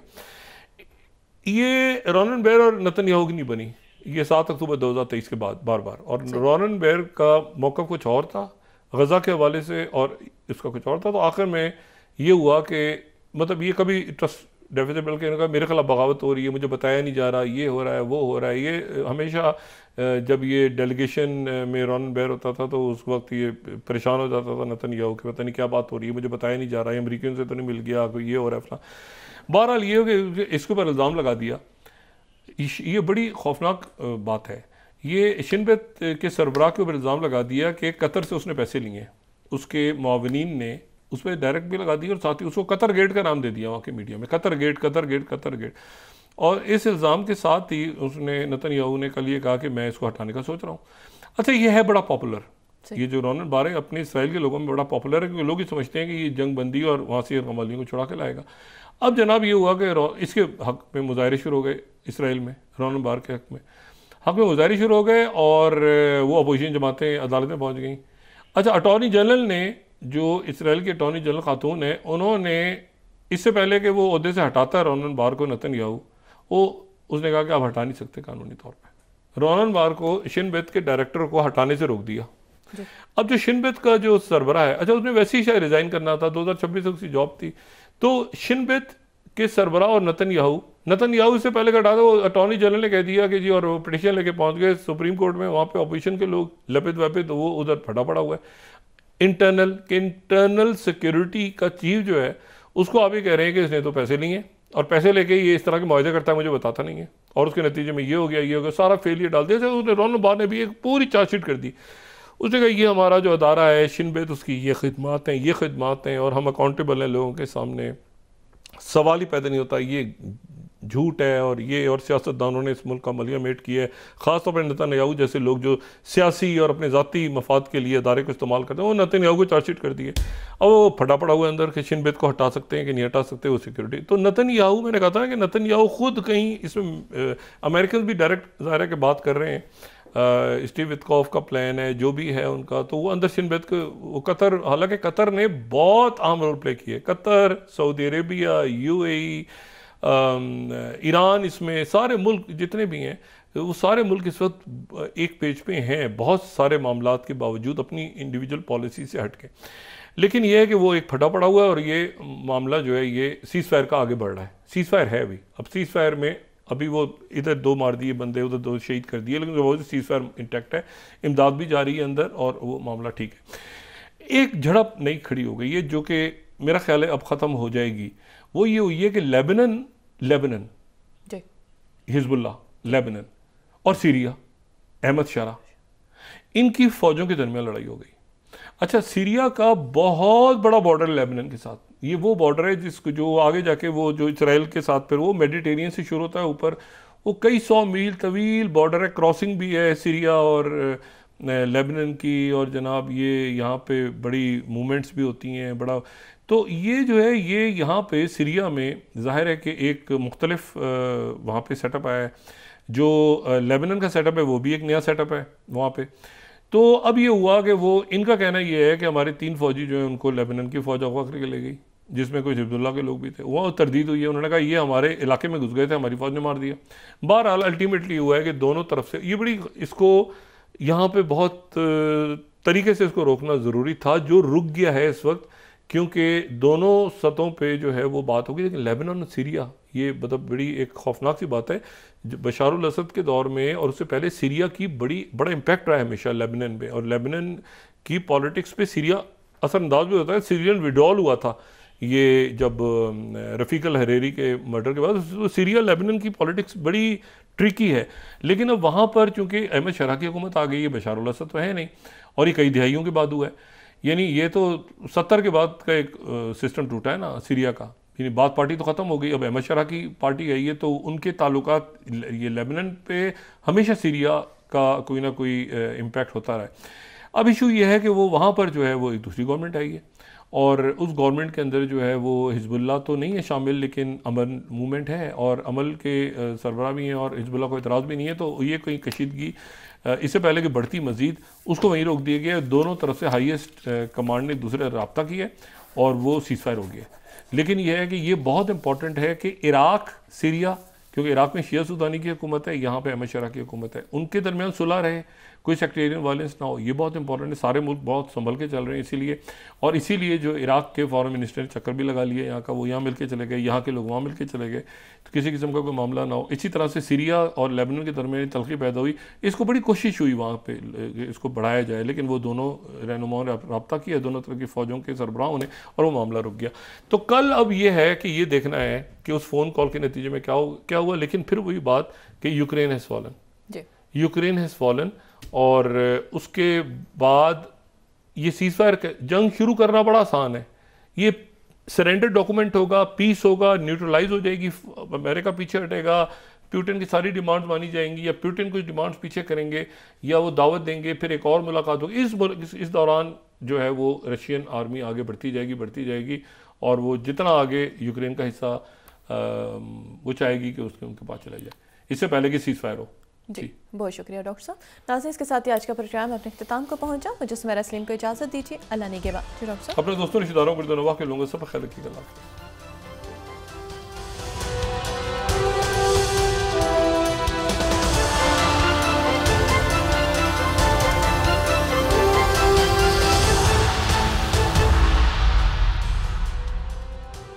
ये रोनन बेर और नेतन्याहू की नहीं बनी, ये 7 अक्टूबर 2023 के बाद बार, और रोनन बेर का मौका कुछ और था गज़ा के हवाले से, और इसका कुछ और था। तो आखिर में ये हुआ कि मतलब ये कभी ट्रस्ट डेफिसिट, बल्कि इनका मेरे खिलाफ बगावत हो रही है, मुझे बताया नहीं जा रहा, ये हो रहा है, वो हो रहा है। ये हमेशा जब ये डेलीगेशन में रोनन बेर होता था तो उस वक्त ये परेशान हो जाता था नेतन्याहू कि पता नहीं क्या बात हो रही है, मुझे बताया नहीं जा रहा है, अमरीकियों से तो नहीं मिल गया, कोई ये हो रहा है फला। बहरहाल ये हो कि इसके ऊपर इल्ज़ाम लगा दिया। ये बड़ी खौफनाक बात है। ये शिनबेत के सरबराह के ऊपर इल्ज़ाम लगा दिया कि कतर से उसने पैसे लिए, उसके मुआविनीन ने उस पर डायरेक्ट भी लगा दी, और साथ ही उसको कतर गेट का नाम दे दिया वहाँ के मीडिया में, कतर गेट। और इस इल्ज़ाम के साथ ही उसने, नेतन्याहू ने कल ये कहा कि मैं इसको हटाने का सोच रहा हूँ। अच्छा, ये है बड़ा पॉपुलर, ये जो रोनन बार है अपने इसराइल के लोगों में बड़ा पॉपुलर है, क्योंकि लोग ये समझते हैं कि ये जंग बंदी और वहाँ से कमालियों को छुड़ा के लाएगा। अब जनाब ये हुआ कि इसके हक़ में मुजाहरे शुरू हो गए इसराइल में, रोनन बार के हक़ में मुजाहरे शुरू हो गए, और वो अपोजिशन जमातें अदालत में पहुँच गई। अच्छा, अटॉर्नी जनरल ने, जो इसराइल के अटॉर्नी जनरल खातून है, उन्होंने इससे पहले कि वो ओहदे से हटाता है रोनन बार को नेतन्याहू, उसने कहा कि आप हटा नहीं सकते कानूनी तौर पे। रोनन बार को शिनबेत के डायरेक्टर को हटाने से रोक दिया। अब जो शिनबेत का जो सरबराह है, अच्छा उसने वैसे ही शायद रिजाइन करना था, 2026 तक उसकी जॉब थी, तो शिनबेत के सरबराह और नेतन्याहू इससे पहले हटा था। वो अटॉर्नी जनरल ने कह दिया कि जी, और वो पिटीशन लेके पहुंच गए सुप्रीम कोर्ट में, वहाँ पे अपोजिशन के लोग लपित वपित, वो उधर फटा पड़ा हुआ है। इंटरनल सिक्योरिटी का चीफ जो है उसको आप ये कह रहे हैं कि इसने तो पैसे लिए और पैसे लेके ये इस तरह के मुआवजे करता है, मुझे बताता नहीं है, और उसके नतीजे में ये हो गया, सारा फेलियर डाल दिया। उसने रोनन बार ने भी एक पूरी चार्जशीट कर दी। उसने कहा ये हमारा जो अदारा है शिनबेत, उसकी ये खिदमात हैं और हम अकाउंटेबल हैं लोगों के सामने, सवाल ही पैदा नहीं होता, ये झूठ है। और ये और सियासतदानों ने इस मुल्क का मलियामेट किया है, ख़ासतौर पर नेतन्याहू जैसे लोग जो सियासी और अपने ज़ाती मफाद के लिए अदारे को इस्तेमाल करते हैं, वो नेतन्याहू को चार्जशीट कर दिए। अब वो फटा पड़ा हुआ अंदर कि शिनबेत को हटा सकते हैं कि नहीं हटा सकते वो सिक्योरिटी। तो नेतन्याहू, मैंने कहा था कि नेतन्याहू खुद कहीं इसमें, अमेरिकन भी डायरेक्ट ज़ाहिर के बात कर रहे हैं, स्टीव वित्कॉफ का प्लान है जो भी है उनका, तो वो अंदर शिनबेत को, वो कतर, हालांकि कतर ने बहुत अहम रोल प्ले किए, Qatar, Saudi Arabia, UAE, Iran, इसमें सारे मुल्क जितने भी हैं, वो सारे मुल्क इस वक्त एक पेज पे हैं, बहुत सारे मामलात के बावजूद अपनी इंडिविजुअल पॉलिसी से हट के। लेकिन यह है कि वो एक फटा पड़ा हुआ है और ये मामला जो है ये सीज़ फायर का आगे बढ़ रहा है। सीज़ फायर है अभी, अब सीज़ फायर में अभी वो इधर 2 मार दिए बंदे, उधर 2 शहीद कर दिए, लेकिन वो सीज फायर इंटैक्ट है, इमदाद भी जा रही है अंदर और वो मामला ठीक है। एक झड़प नई खड़ी हो गई है जो कि मेरा ख्याल है अब ख़त्म हो जाएगी। वो ये हुई है कि लेबनन हिजबुल्लाह लेबनन और सीरिया अहमद शरा, इनकी फ़ौजों के दरमियान लड़ाई हो गई। अच्छा, सीरिया का बहुत बड़ा बॉर्डर लेबनान के साथ, ये वो बॉर्डर है जिसको जो आगे जाके वो जो इसराइल के साथ फिर वो मेडिटेरियन से शुरू होता है ऊपर, वो कई 100 मील तवील बॉर्डर है, क्रॉसिंग भी है सीरिया और लेबनान की, और जनाब ये यहाँ पे बड़ी मूवमेंट्स भी होती हैं बड़ा। तो ये जो है ये यहाँ पे सीरिया में ज़ाहिर है कि एक मुख्तलिफ वहाँ पे सेटअप आया है। जो लेबनान का सेटअप है वो भी एक नया सेटअप है वहाँ पे। तो अब ये हुआ कि वो इनका कहना ये है कि हमारे 3 फौजी जो हैं उनको लेबनान की फ़ौज अगवा करके ले गई, जिसमें कुछ हिजबुल्लाह के लोग भी थे। वहाँ तरदीद हुई है, उन्होंने कहा ये हमारे इलाके में घुस गए थे, हमारी फ़ौज ने मार दिया। बहरहाल अल्टीमेटली हुआ है कि दोनों तरफ से ये बड़ी, इसको यहाँ पे बहुत तरीके से इसको रोकना ज़रूरी था, जो रुक गया है इस वक्त, क्योंकि दोनों सतहों पे जो है वो बात होगी। लेकिन लेबनान और सीरिया ये मतलब बड़ी एक खौफनाक सी बात है। बशारुल असद के दौर में और उससे पहले सीरिया की बड़ा इम्पैक्ट रहा है हमेशा लेबनान में, और लेबनान की पॉलिटिक्स पे सीरिया असरअंदाज भी होता है। सीरियन विड्रॉल हुआ था ये जब रफ़ीक अल हरेरी के मर्डर के बाद, तो सीरिया लेबनान की पॉलिटिक्स बड़ी ट्रिकी है। लेकिन अब वहाँ पर चूँकि अहमद शरा की हुकूमत आ गई है, बशारुल असद तो है नहीं, और ये कई दिहाइयों के बाद हुआ है, यानी ये तो 70 के बाद का एक सिस्टम टूटा है ना सीरिया का, यानी बात पार्टी तो ख़त्म हो गई, अब अहमद शरा की पार्टी आई है, तो उनके ताल्लुकात ये लेबनान पे हमेशा सीरिया का कोई ना कोई इम्पैक्ट होता रहा है। अब इशू ये है कि वो वहाँ पर जो है वो एक दूसरी गवर्नमेंट आई है, और उस गवर्नमेंट के अंदर जो है वो हिजबुल्लाह तो नहीं है शामिल, लेकिन अमन मूवमेंट है और अमल के सरबराह भी हैं, और हिजबुल्लाह को इतराज़ भी नहीं है। तो ये कोई कशीदगी इससे पहले कि बढ़ती मज़ीद, उसको वहीं रोक दिया गया। दोनों तरफ से हाईएस्ट कमांड ने दूसरे रब्ता किया और वो सीज़ फायर हो गया। लेकिन यह है कि ये बहुत इंपॉर्टेंट है कि इराक सीरिया, क्योंकि इराक में शिया सुल्तानी की हुकूमत है, यहाँ पे अहमद शरा की हुकूमत है, उनके दरमियान सुलह रहे, कोई सेक्टेरियन वायलेंस ना हो, ये बहुत इंपॉर्टेंट है। सारे मुल्क बहुत संभल के चल रहे हैं इसीलिए, और इसीलिए जो इराक के फॉरेन मिनिस्टर ने चक्कर भी लगा लिया यहाँ का, वो यहाँ मिल के चले गए, यहाँ के लोग वहाँ मिल के चले गए, तो किसी किस्म का कोई मामला ना हो। इसी तरह से सीरिया और लेबनान के दरमियान तलखी पैदा हुई, इसको बड़ी कोशिश हुई वहाँ पे इसको बढ़ाया जाए, लेकिन वो दोनों रहनुमाओं ने रब्ता किया दोनों तरह की फ़ौजों के सरबराहों ने, और वो मामला रुक गया। तो कल अब ये है कि ये देखना है कि उस फ़ोन कॉल के नतीजे में क्या हुआ। लेकिन फिर वही बात कि Ukraine has fallen, Ukraine has fallen, और उसके बाद ये सीज़फायर जंग शुरू करना बड़ा आसान है। ये सरेंडर डॉक्यूमेंट होगा, पीस होगा, न्यूट्रलाइज हो जाएगी, अमेरिका पीछे हटेगा, प्यूटिन की सारी डिमांड्स मानी जाएंगी, या प्यूटिन कुछ डिमांड्स पीछे करेंगे, या वो दावत देंगे, फिर एक और मुलाकात होगी। इस दौरान जो है वो रशियन आर्मी आगे बढ़ती जाएगी, और वो जितना आगे यूक्रेन का हिस्सा वो चाहेगी कि उनके पास चला जाए, इससे पहले कि सीज़ फायर हो। जी बहुत शुक्रिया डॉक्टर साहब। नाज़रीन, इसके साथ ही आज का प्रोग्राम अपने इख्तिताम को पहुंचा। मुझे सुमेरा सलीम को इजाज़त दीजिए। अल्लाह ने के बाद डॉक्टर साहब अपने दोस्तों रिश्तेदारों को के लोगों सब ख्याल रखिएगा।